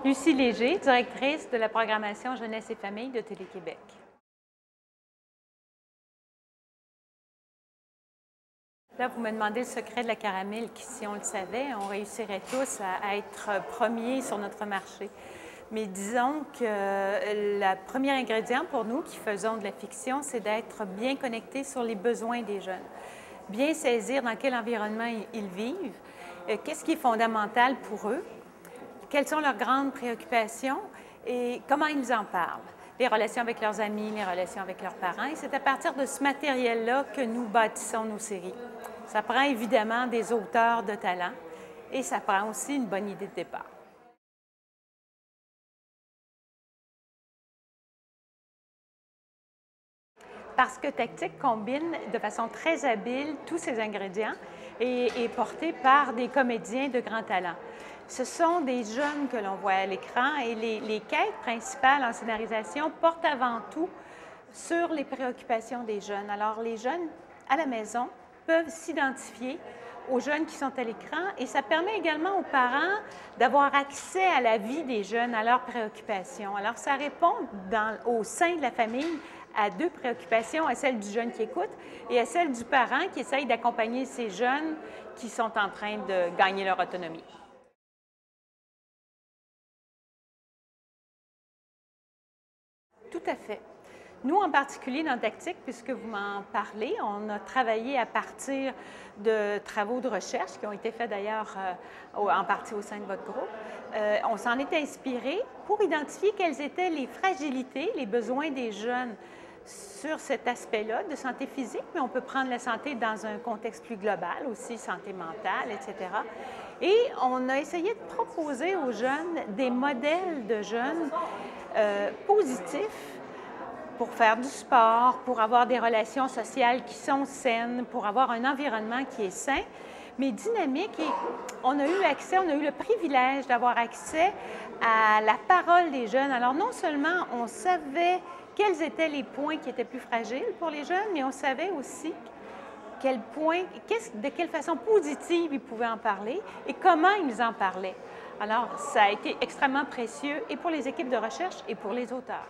Lucie Léger, directrice de la programmation Jeunesse et Famille de Télé-Québec. Là, vous me demandez le secret de la caramel qui, si on le savait, on réussirait tous à être premiers sur notre marché. Mais disons que le premier ingrédient pour nous qui faisons de la fiction, c'est d'être bien connectés sur les besoins des jeunes. Bien saisir dans quel environnement ils vivent, qu'est-ce qui est fondamental pour eux, quelles sont leurs grandes préoccupations et comment ils en parlent. Les relations avec leurs amis, les relations avec leurs parents. Et c'est à partir de ce matériel-là que nous bâtissons nos séries. Ça prend évidemment des auteurs de talent et ça prend aussi une bonne idée de départ. Parce que Tactique combine de façon très habile tous ces ingrédients et est porté par des comédiens de grand talent. Ce sont des jeunes que l'on voit à l'écran et les quêtes principales en scénarisation portent avant tout sur les préoccupations des jeunes. Alors, les jeunes à la maison peuvent s'identifier aux jeunes qui sont à l'écran et ça permet également aux parents d'avoir accès à la vie des jeunes, à leurs préoccupations. Alors, ça répond au sein de la famille à deux préoccupations, à celle du jeune qui écoute et à celle du parent qui essaye d'accompagner ces jeunes qui sont en train de gagner leur autonomie. Tout à fait. Nous, en particulier dans Tactique, puisque vous m'en parlez, on a travaillé à partir de travaux de recherche qui ont été faits d'ailleurs en partie au sein de votre groupe. On s'en est inspiré pour identifier quelles étaient les fragilités, les besoins des jeunes sur cet aspect-là de santé physique, mais on peut prendre la santé dans un contexte plus global aussi, santé mentale, etc. Et on a essayé de proposer aux jeunes des modèles de jeunes positifs pour faire du sport, pour avoir des relations sociales qui sont saines, pour avoir un environnement qui est sain, mais dynamique. Et on a eu accès, on a eu le privilège d'avoir accès à la parole des jeunes. Alors non seulement on savait quels étaient les points qui étaient plus fragiles pour les jeunes, mais on savait aussi de quelle façon positive ils pouvaient en parler et comment ils en parlaient. Alors, ça a été extrêmement précieux et pour les équipes de recherche et pour les auteurs.